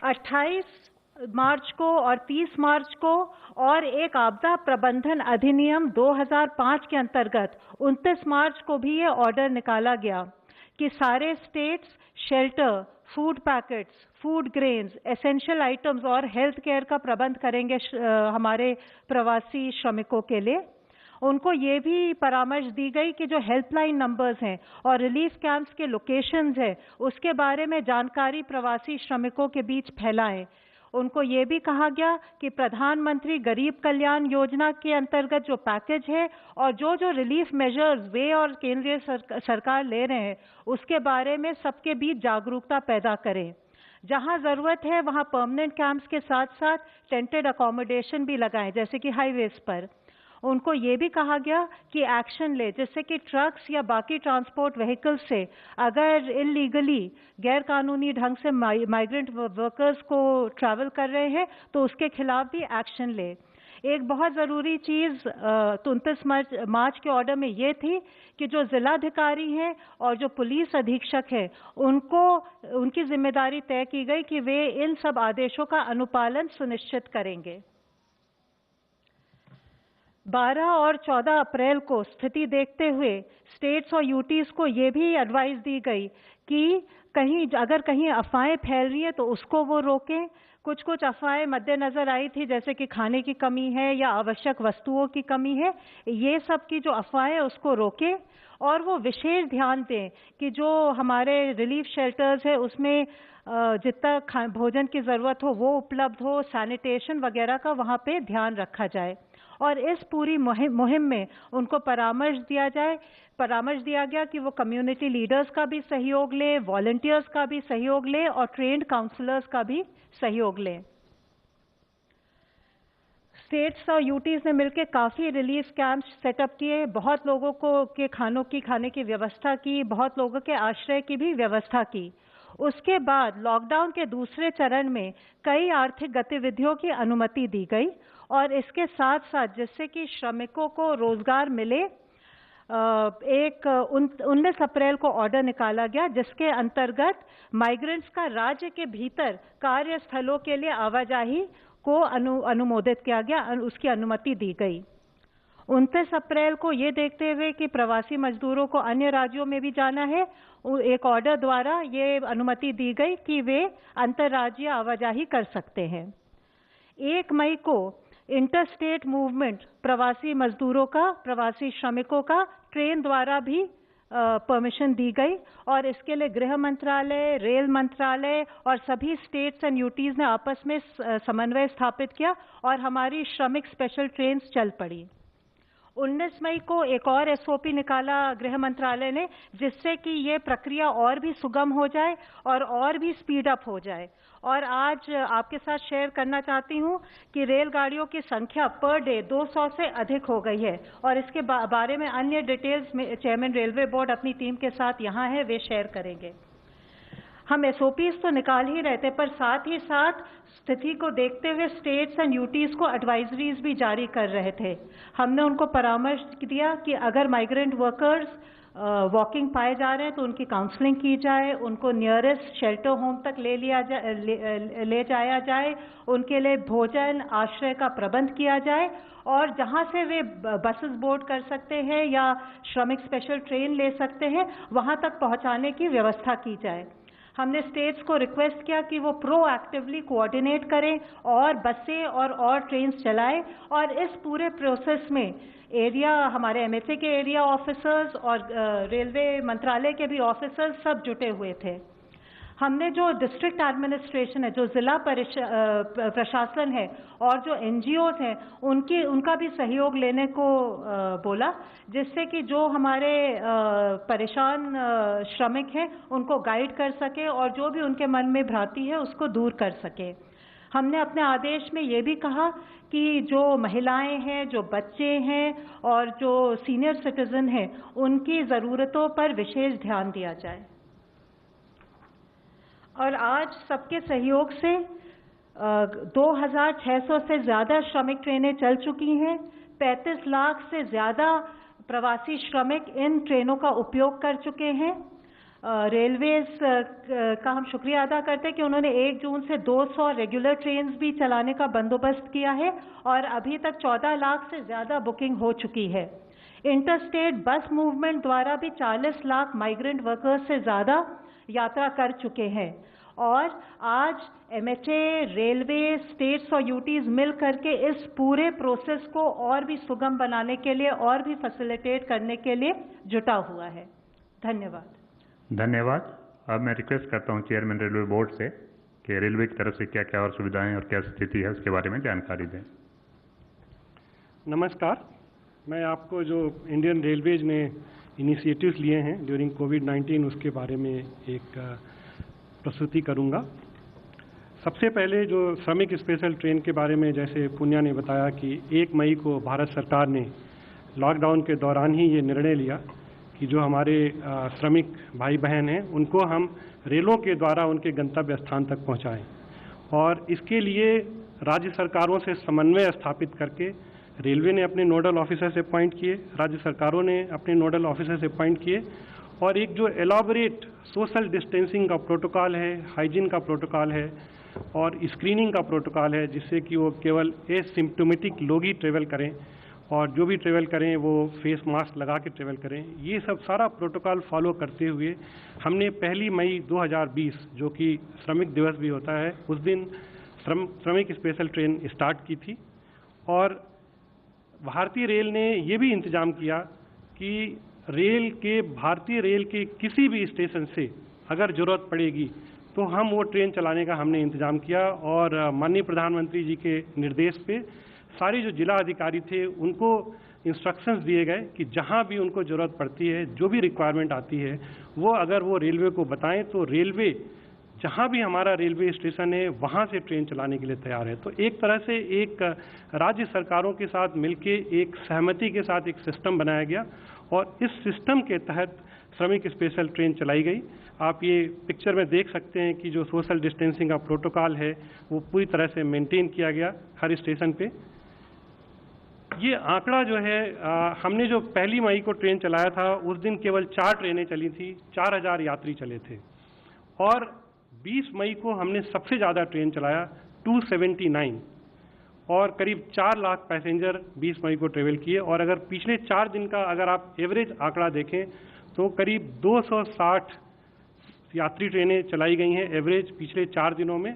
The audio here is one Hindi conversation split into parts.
28 मार्च को और 30 मार्च को, और एक आपदा प्रबंधन अधिनियम 2005 के अंतर्गत 29 मार्च को भी ये ऑर्डर निकाला गया कि सारे states shelter, food packets, food grains, essential items और हेल्थ केयर का प्रबंध करेंगे हमारे प्रवासी श्रमिकों के लिए। उनको ये भी परामर्श दी गई कि जो हेल्पलाइन नंबर्स हैं और रिलीफ कैंप्स के लोकेशंस हैं उसके बारे में जानकारी प्रवासी श्रमिकों के बीच फैलाएं। उनको ये भी कहा गया कि प्रधानमंत्री गरीब कल्याण योजना के अंतर्गत जो पैकेज है और जो रिलीफ मेजर्स वे और केंद्रीय सरकार ले रहे हैं उसके बारे में सबके बीच जागरूकता पैदा करें। जहां जरूरत है वहां परमानेंट कैंप्स के साथ साथ टेंटेड अकोमोडेशन भी लगाएं, जैसे कि हाईवेज पर। उनको ये भी कहा गया कि एक्शन ले, जिससे कि ट्रक्स या बाकी ट्रांसपोर्ट व्हीकल्स से अगर इलीगली गैर कानूनी ढंग से माइग्रेंट वर्कर्स को ट्रैवल कर रहे हैं तो उसके खिलाफ भी एक्शन ले। एक बहुत ज़रूरी चीज़ 29 मार्च के ऑर्डर में ये थी कि जो जिलाधिकारी हैं और जो पुलिस अधीक्षक हैं उनकी जिम्मेदारी तय की गई कि वे इन सब आदेशों का अनुपालन सुनिश्चित करेंगे। 12 और 14 अप्रैल को स्थिति देखते हुए स्टेट्स और यूटीज को ये भी एडवाइस दी गई कि अगर कहीं अफवाहें फैल रही है तो उसको वो रोकें। कुछ अफवाहें मद्देनजर आई थी, जैसे कि खाने की कमी है या आवश्यक वस्तुओं की कमी है। ये सब की जो अफवाहें उसको रोकें और वो विशेष ध्यान दें कि जो हमारे रिलीफ शेल्टर्स है उसमें जितना भोजन की ज़रूरत हो वो उपलब्ध हो, सैनिटेशन वगैरह का वहाँ पे ध्यान रखा जाए। और इस पूरी मुहिम में उनको परामर्श दिया गया कि वो कम्युनिटी लीडर्स का भी सहयोग लें, वॉलंटियर्स का भी सहयोग लें और ट्रेन्ड काउंसलर्स का भी सहयोग लें। स्टेट्स और यूटीज ने मिलकर काफ़ी रिलीफ कैंप्स सेटअप किए, बहुत लोगों को के खाने की व्यवस्था की, बहुत लोगों के आश्रय की भी व्यवस्था की। उसके बाद लॉकडाउन के दूसरे चरण में कई आर्थिक गतिविधियों की अनुमति दी गई और इसके साथ साथ जिससे कि श्रमिकों को रोजगार मिले, 19 अप्रैल को ऑर्डर निकाला गया जिसके अंतर्गत माइग्रेंट्स का राज्य के भीतर कार्यस्थलों के लिए आवाजाही को अनुमोदित किया गया, उसकी अनुमति दी गई। 29 अप्रैल को ये देखते हुए कि प्रवासी मजदूरों को अन्य राज्यों में भी जाना है, एक ऑर्डर द्वारा ये अनुमति दी गई कि वे अंतर्राज्यीय आवाजाही कर सकते हैं। 1 मई को इंटरस्टेट मूवमेंट प्रवासी मजदूरों का, प्रवासी श्रमिकों का ट्रेन द्वारा भी परमिशन दी गई और इसके लिए गृह मंत्रालय, रेल मंत्रालय और सभी स्टेट्स एंड यूटीज ने आपस में समन्वय स्थापित किया और हमारी श्रमिक स्पेशल ट्रेन्स चल पड़ी। 19 मई को एक और एसओपी निकाला गृह मंत्रालय ने, जिससे कि ये प्रक्रिया और भी सुगम हो जाए और भी स्पीड अप हो जाए। और आज आपके साथ शेयर करना चाहती हूँ कि रेलगाड़ियों की संख्या पर डे 200 से अधिक हो गई है और इसके बारे में अन्य डिटेल्स में चेयरमैन रेलवे बोर्ड अपनी टीम के साथ यहाँ है, वे शेयर करेंगे। हम एसओपीज तो निकाल ही रहे थे, पर साथ ही साथ स्थिति को देखते हुए स्टेट्स एंड यूटीज को एडवाइजरीज भी जारी कर रहे थे। हमने उनको परामर्श दिया कि अगर माइग्रेंट वर्कर्स वॉकिंग पाए जा रहे हैं तो उनकी काउंसलिंग की जाए, उनको नियरेस्ट शेल्टर होम तक ले जाया जाए, उनके लिए भोजन आश्रय का प्रबंध किया जाए और जहां से वे बसेस बोर्ड कर सकते हैं या श्रमिक स्पेशल ट्रेन ले सकते हैं वहां तक पहुंचाने की व्यवस्था की जाए। हमने स्टेट्स को रिक्वेस्ट किया कि वो प्रोएक्टिवली कोऑर्डिनेट करें और बसें और ट्रेन्स चलाएं और इस पूरे प्रोसेस में हमारे एमएचए के एरिया ऑफिसर्स और रेलवे मंत्रालय के भी ऑफिसर्स सब जुटे हुए थे। हमने जो डिस्ट्रिक्ट एडमिनिस्ट्रेशन है, जो जिला प्रशासन है और जो एनजीओज हैं उनका भी सहयोग लेने को बोला, जिससे कि जो हमारे परेशान श्रमिक हैं उनको गाइड कर सके और जो भी उनके मन में भ्रांति है उसको दूर कर सके। हमने अपने आदेश में ये भी कहा कि जो महिलाएं हैं, जो बच्चे हैं और जो सीनियर सिटीजन हैं उनकी ज़रूरतों पर विशेष ध्यान दिया जाए। और आज सबके सहयोग से 2600 से ज़्यादा श्रमिक ट्रेनें चल चुकी हैं। 35 लाख से ज़्यादा प्रवासी श्रमिक इन ट्रेनों का उपयोग कर चुके हैं। रेलवेज का हम शुक्रिया अदा करते हैं कि उन्होंने 1 जून से 200 रेगुलर ट्रेन्स भी चलाने का बंदोबस्त किया है और अभी तक 14 लाख से ज़्यादा बुकिंग हो चुकी है। इंटरस्टेट बस मूवमेंट द्वारा भी 40 लाख माइग्रेंट वर्कर्स से ज़्यादा यात्रा कर चुके हैं और आज MHA, रेलवे, स्टेट्स और यूटीज मिल करके इस पूरे प्रोसेस को और भी सुगम बनाने के लिए और भी फैसिलिटेट करने के लिए जुटा हुआ है। धन्यवाद। धन्यवाद। अब मैं रिक्वेस्ट करता हूं चेयरमैन रेलवे बोर्ड से कि रेलवे की तरफ से क्या क्या और सुविधाएं और क्या स्थिति है उसके बारे में जानकारी दें। नमस्कार, मैं आपको जो इंडियन रेलवेज ने इनिशिएटिव्स लिए हैं ड्यूरिंग कोविड-19 उसके बारे में एक प्रस्तुति करूंगा। सबसे पहले जो श्रमिक स्पेशल ट्रेन के बारे में जैसे पुण्या ने बताया कि 1 मई को भारत सरकार ने लॉकडाउन के दौरान ही ये निर्णय लिया कि जो हमारे श्रमिक भाई बहन हैं उनको हम रेलों के द्वारा उनके गंतव्य स्थान तक पहुंचाएं और इसके लिए राज्य सरकारों से समन्वय स्थापित करके रेलवे ने अपने नोडल ऑफिसर से अपॉइंट किए, राज्य सरकारों ने अपने नोडल ऑफिसर से अपॉइंट किए और एक जो एलॉबरेट सोशल डिस्टेंसिंग का प्रोटोकॉल है, हाइजीन का प्रोटोकॉल है और स्क्रीनिंग का प्रोटोकॉल है जिससे कि वो केवल एसिम्प्टोमेटिक लोग ही ट्रेवल करें और जो भी ट्रेवल करें वो फेस मास्क लगा के ट्रेवल करें। ये सब सारा प्रोटोकॉल फॉलो करते हुए हमने 1 मई 2020 जो कि श्रमिक दिवस भी होता है उस दिन श्रमिक स्पेशल ट्रेन स्टार्ट की थी और भारतीय रेल ने ये भी इंतजाम किया कि भारतीय रेल के किसी भी स्टेशन से अगर ज़रूरत पड़ेगी तो हम वो ट्रेन चलाने का हमने इंतजाम किया और माननीय प्रधानमंत्री जी के निर्देश पे सारे जो जिला अधिकारी थे उनको इंस्ट्रक्शंस दिए गए कि जहां भी उनको ज़रूरत पड़ती है, जो भी रिक्वायरमेंट आती है वो अगर वो रेलवे को बताएं तो रेलवे जहां भी हमारा रेलवे स्टेशन है वहां से ट्रेन चलाने के लिए तैयार है। तो एक तरह से एक राज्य सरकारों के साथ मिलके एक सहमति के साथ एक सिस्टम बनाया गया और इस सिस्टम के तहत श्रमिक स्पेशल ट्रेन चलाई गई। आप ये पिक्चर में देख सकते हैं कि जो सोशल डिस्टेंसिंग का प्रोटोकॉल है वो पूरी तरह से मेंटेन किया गया हर स्टेशन पे। ये आंकड़ा जो है हमने जो 1 मई को ट्रेन चलाया था उस दिन केवल 4 ट्रेनें चली थी, 4000 यात्री चले थे और 20 मई को हमने सबसे ज़्यादा ट्रेन चलाया 279 और करीब 4 लाख पैसेंजर 20 मई को ट्रेवल किए और अगर पिछले 4 दिन का अगर आप एवरेज आंकड़ा देखें तो करीब 260 यात्री ट्रेनें चलाई गई हैं एवरेज पिछले 4 दिनों में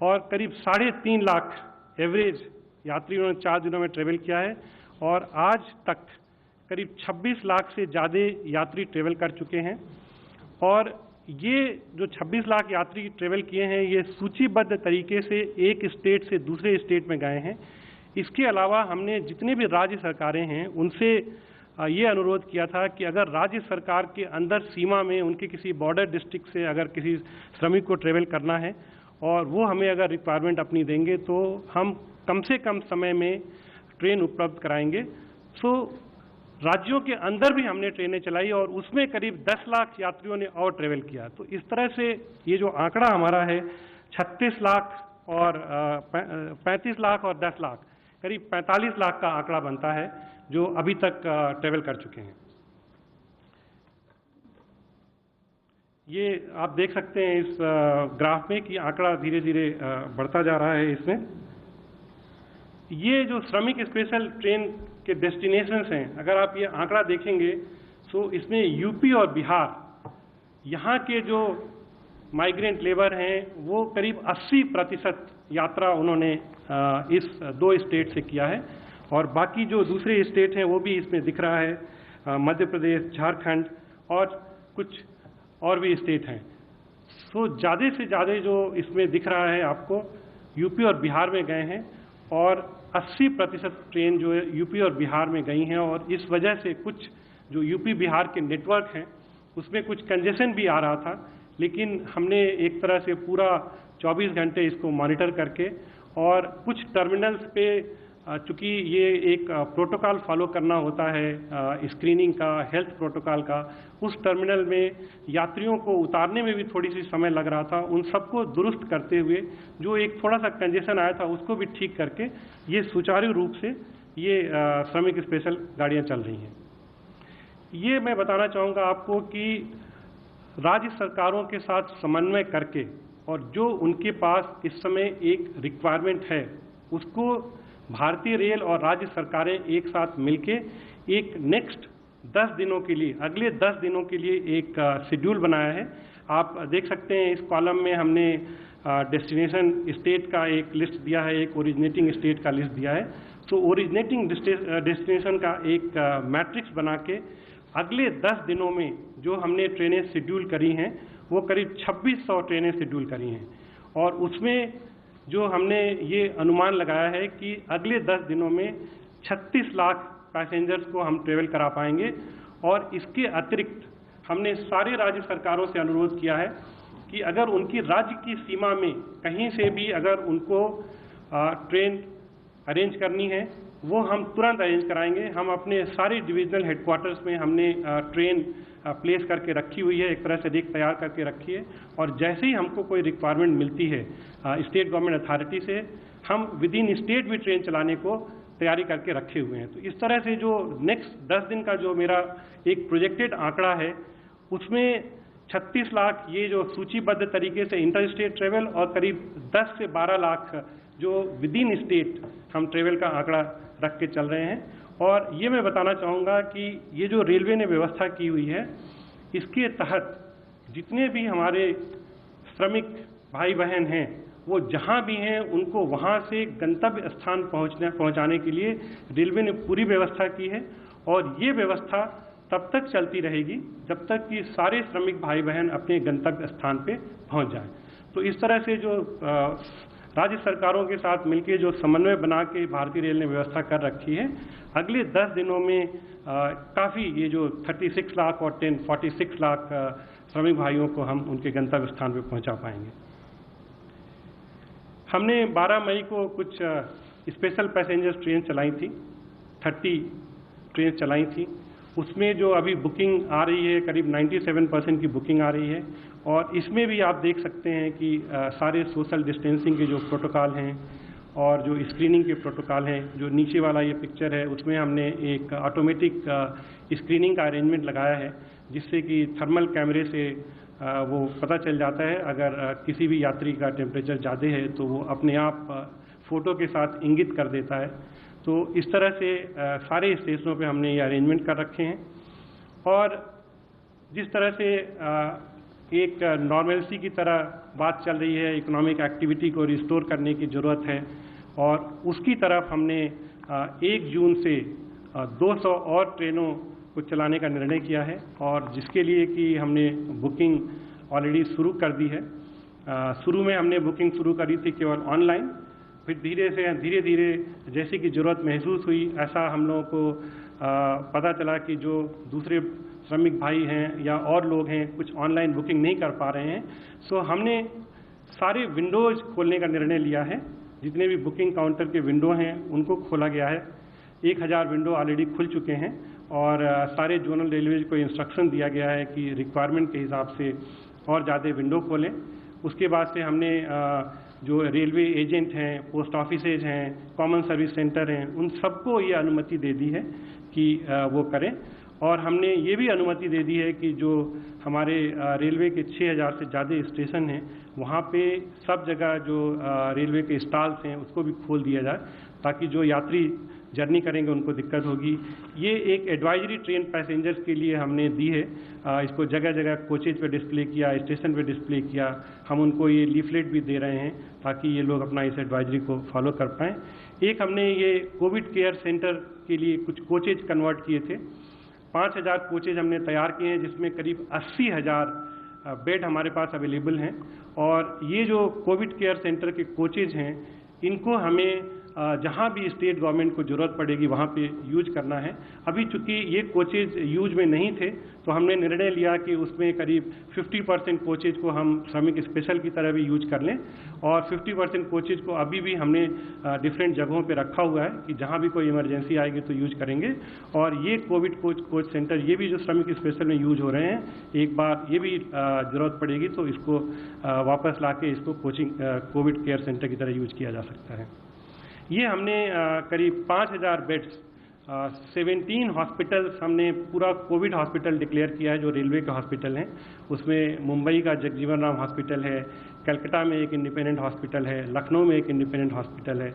और करीब 3.5 लाख एवरेज यात्रियों ने 4 दिनों में ट्रेवल किया है और आज तक करीब 26 लाख से ज़्यादा यात्री ट्रेवल कर चुके हैं और ये जो 26 लाख यात्री ट्रेवल किए हैं ये सूचीबद्ध तरीके से एक स्टेट से दूसरे स्टेट में गए हैं। इसके अलावा हमने जितने भी राज्य सरकारें हैं उनसे ये अनुरोध किया था कि अगर राज्य सरकार के अंदर सीमा में उनके किसी बॉर्डर डिस्ट्रिक्ट से अगर किसी श्रमिक को ट्रेवल करना है और वो हमें अगर रिक्वायरमेंट अपनी देंगे तो हम कम से कम समय में ट्रेन उपलब्ध कराएंगे। राज्यों के अंदर भी हमने ट्रेनें चलाई और उसमें करीब 10 लाख यात्रियों ने और ट्रेवल किया। तो इस तरह से ये जो आंकड़ा हमारा है 36 लाख और 35 लाख और 10 लाख करीब 45 लाख का आंकड़ा बनता है जो अभी तक ट्रेवल कर चुके हैं। ये आप देख सकते हैं इस ग्राफ में कि आंकड़ा धीरे धीरे बढ़ता जा रहा है। इसमें ये जो श्रमिक स्पेशल ट्रेन के डेस्टिनेशंस हैं, अगर आप ये आंकड़ा देखेंगे तो इसमें यूपी और बिहार यहाँ के जो माइग्रेंट लेबर हैं वो करीब 80% यात्रा उन्होंने इस 2 स्टेट से किया है और बाकी जो दूसरे स्टेट हैं वो भी इसमें दिख रहा है, मध्य प्रदेश, झारखंड और कुछ और भी स्टेट हैं। तो ज़्यादा से ज़्यादा जो इसमें दिख रहा है आपको यूपी और बिहार में गए हैं और 80% ट्रेन जो है यूपी और बिहार में गई हैं और इस वजह से कुछ जो यूपी बिहार के नेटवर्क हैं उसमें कुछ कंजेशन भी आ रहा था, लेकिन हमने एक तरह से पूरा 24 घंटे इसको मॉनिटर करके और कुछ टर्मिनल्स पे चूँकि ये एक प्रोटोकॉल फॉलो करना होता है स्क्रीनिंग का, हेल्थ प्रोटोकॉल का, उस टर्मिनल में यात्रियों को उतारने में भी थोड़ी सी समय लग रहा था। उन सबको दुरुस्त करते हुए जो एक थोड़ा सा कंजेशन आया था उसको भी ठीक करके ये सुचारू रूप से ये श्रमिक स्पेशल गाड़ियाँ चल रही हैं। ये मैं बताना चाहूँगा आपको कि राज्य सरकारों के साथ समन्वय करके और जो उनके पास इस समय एक रिक्वायरमेंट है उसको भारतीय रेल और राज्य सरकारें एक साथ मिलके एक नेक्स्ट 10 दिनों के लिए, अगले 10 दिनों के लिए एक शेड्यूल बनाया है। आप देख सकते हैं इस कॉलम में हमने डेस्टिनेशन स्टेट का एक लिस्ट दिया है, एक ओरिजिनेटिंग स्टेट का लिस्ट दिया है। तो ओरिजिनेटिंग डेस्टिनेशन का एक मैट्रिक्स बना के अगले 10 दिनों में जो हमने ट्रेनें शेड्यूल करी हैं वो करीब 2600 ट्रेनें शेड्यूल करी हैं और उसमें जो हमने ये अनुमान लगाया है कि अगले 10 दिनों में 36 लाख पैसेंजर्स को हम ट्रेवल करा पाएंगे। और इसके अतिरिक्त हमने सारे राज्य सरकारों से अनुरोध किया है कि अगर उनकी राज्य की सीमा में कहीं से भी अगर उनको ट्रेन अरेंज करनी है वो हम तुरंत अरेंज कराएंगे। हम अपने सारे डिविजनल हेडक्वार्टर्स में हमने ट्रेन प्लेस करके रखी हुई है, एक तरह से रेक तैयार करके रखी है और जैसे ही हमको कोई रिक्वायरमेंट मिलती है स्टेट गवर्नमेंट अथॉरिटी से हम विद इन स्टेट भी ट्रेन चलाने को तैयारी करके रखे हुए हैं। तो इस तरह से जो नेक्स्ट 10 दिन का जो मेरा एक प्रोजेक्टेड आंकड़ा है उसमें 36 लाख ये जो सूचीबद्ध तरीके से इंटर स्टेट ट्रेवल और करीब 10 से 12 लाख जो विद इन स्टेट हम ट्रेवल का आंकड़ा रख के चल रहे हैं। और ये मैं बताना चाहूँगा कि ये जो रेलवे ने व्यवस्था की हुई है इसके तहत जितने भी हमारे श्रमिक भाई बहन हैं वो जहाँ भी हैं उनको वहाँ से गंतव्य स्थान पहुँचाने के लिए रेलवे ने पूरी व्यवस्था की है और ये व्यवस्था तब तक चलती रहेगी जब तक कि सारे श्रमिक भाई बहन अपने गंतव्य स्थान पे पहुँच जाएं। तो इस तरह से जो राज्य सरकारों के साथ मिलकर जो समन्वय बना के भारतीय रेल ने व्यवस्था कर रखी है अगले 10 दिनों में काफ़ी ये जो 36 लाख और 46 लाख श्रमिक भाइयों को हम उनके गंतव्य स्थान पे पहुंचा पाएंगे। हमने 12 मई को कुछ स्पेशल पैसेंजर ट्रेन चलाई थी, 30 ट्रेन चलाई थी। उसमें जो अभी बुकिंग आ रही है करीब 97% की बुकिंग आ रही है और इसमें भी आप देख सकते हैं कि सारे सोशल डिस्टेंसिंग के जो प्रोटोकॉल हैं और जो स्क्रीनिंग के प्रोटोकॉल हैं, जो नीचे वाला ये पिक्चर है उसमें हमने एक ऑटोमेटिक स्क्रीनिंग का अरेंजमेंट लगाया है जिससे कि थर्मल कैमरे से वो पता चल जाता है अगर किसी भी यात्री का टेम्परेचर ज़्यादा है तो वो अपने आप फ़ोटो के साथ इंगित कर देता है। तो इस तरह से सारे स्टेशनों पे हमने ये अरेंजमेंट कर रखे हैं और जिस तरह से एक नॉर्मलसी की तरह बात चल रही है, इकोनॉमिक एक्टिविटी को रिस्टोर करने की ज़रूरत है और उसकी तरफ हमने 1 जून से 200 और ट्रेनों को चलाने का निर्णय किया है और जिसके लिए कि हमने बुकिंग ऑलरेडी शुरू कर दी है। शुरू में हमने बुकिंग शुरू करी थी केवल ऑनलाइन, फिर धीरे धीरे जैसे कि ज़रूरत महसूस हुई ऐसा हम लोगों को पता चला कि जो दूसरे श्रमिक भाई हैं या और लोग हैं कुछ ऑनलाइन बुकिंग नहीं कर पा रहे हैं, सो हमने सारे विंडोज़ खोलने का निर्णय लिया है। जितने भी बुकिंग काउंटर के विंडो हैं उनको खोला गया है। 1000 विंडो ऑलरेडी खुल चुके हैं और सारे जोनल रेलवेज को इंस्ट्रक्शन दिया गया है कि रिक्वायरमेंट के हिसाब से और ज़्यादा विंडो खोलें। उसके बाद से हमने जो रेलवे एजेंट हैं, पोस्ट ऑफिसेज हैं, कॉमन सर्विस सेंटर हैं, उन सबको ये अनुमति दे दी है कि वो करें और हमने ये भी अनुमति दे दी है कि जो हमारे रेलवे के 6000 से ज़्यादा स्टेशन हैं वहाँ पे सब जगह जो रेलवे के स्टॉल्स हैं उसको भी खोल दिया जाए ताकि जो यात्री जर्नी करेंगे उनको दिक्कत होगी। ये एक एडवाइजरी ट्रेन पैसेंजर्स के लिए हमने दी है। इसको जगह जगह कोचेज पे डिस्प्ले किया, स्टेशन पे डिस्प्ले किया। हम उनको ये लीफलेट भी दे रहे हैं ताकि ये लोग अपना इस एडवाइजरी को फॉलो कर पाएँ। एक हमने ये कोविड केयर सेंटर के लिए कुछ कोचेज कन्वर्ट किए थे। 5000 कोचेज हमने तैयार किए हैं जिसमें करीब 80,000 बेड हमारे पास अवेलेबल हैं और ये जो कोविड केयर सेंटर के कोचेज हैं इनको हमें जहाँ भी स्टेट गवर्नमेंट को ज़रूरत पड़ेगी वहाँ पे यूज करना है। अभी चूंकि ये कोचेज यूज में नहीं थे तो हमने निर्णय लिया कि उसमें करीब 50% कोचेज को हम श्रमिक स्पेशल की तरह भी यूज कर लें और 50% कोचेज को अभी भी हमने डिफरेंट जगहों पे रखा हुआ है कि जहाँ भी कोई इमरजेंसी आएगी तो यूज करेंगे। और ये कोविड कोच सेंटर ये भी जो श्रमिक स्पेशल में यूज हो रहे हैं, एक बार ये भी ज़रूरत पड़ेगी तो इसको वापस ला के इसको कोविड केयर सेंटर की तरह यूज किया जा सकता है। ये हमने करीब 5000 बेड्स 17 हॉस्पिटल्स हमने पूरा कोविड हॉस्पिटल डिक्लेयर किया है जो रेलवे के हॉस्पिटल हैं। उसमें मुंबई का जगजीवन राम हॉस्पिटल है, कलकत्ता में एक इंडिपेंडेंट हॉस्पिटल है, लखनऊ में एक इंडिपेंडेंट हॉस्पिटल है।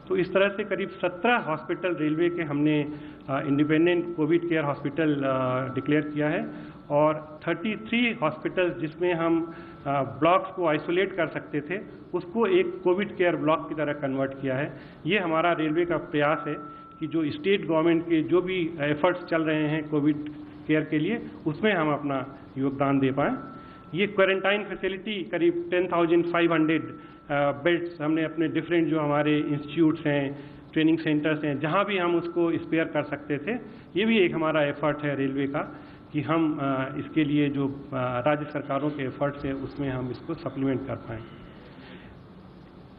तो इस तरह से करीब 17 हॉस्पिटल रेलवे के हमने independent Covid care hospital declare किया है और 33 हॉस्पिटल्स जिसमें हम ब्लॉक्स को आइसोलेट कर सकते थे उसको एक कोविड केयर ब्लॉक की तरह कन्वर्ट किया है। ये हमारा रेलवे का प्रयास है कि जो स्टेट गवर्नमेंट के जो भी एफर्ट्स चल रहे हैं कोविड केयर के लिए उसमें हम अपना योगदान दे पाएँ। ये क्वारंटाइन फैसिलिटी करीब 10,500 बेड्स हमने अपने डिफरेंट जो हमारे इंस्टीट्यूट्स हैं, ट्रेनिंग सेंटर्स हैं, जहाँ भी हम उसको स्पेयर कर सकते थे, ये भी एक हमारा एफर्ट है रेलवे का कि हम इसके लिए जो राज्य सरकारों के एफर्ट्स है उसमें हम इसको सप्लीमेंट कर पाएँ।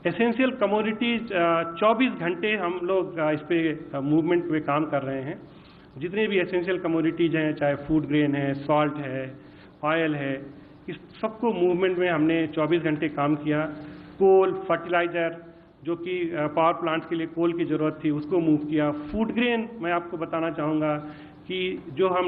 एसेंशियल कमोडिटीज 24 घंटे हम लोग इस पे मूवमेंट पे काम कर रहे हैं। जितने भी एसेंशियल कमोडिटीज हैं, चाहे फूड ग्रेन है, सॉल्ट है, ऑयल है, इस सबको मूवमेंट में हमने 24 घंटे काम किया। कोल, फर्टिलाइजर जो कि पावर प्लांट्स के लिए कोल की ज़रूरत थी उसको मूव किया। फूड ग्रेन मैं आपको बताना चाहूँगा कि जो हम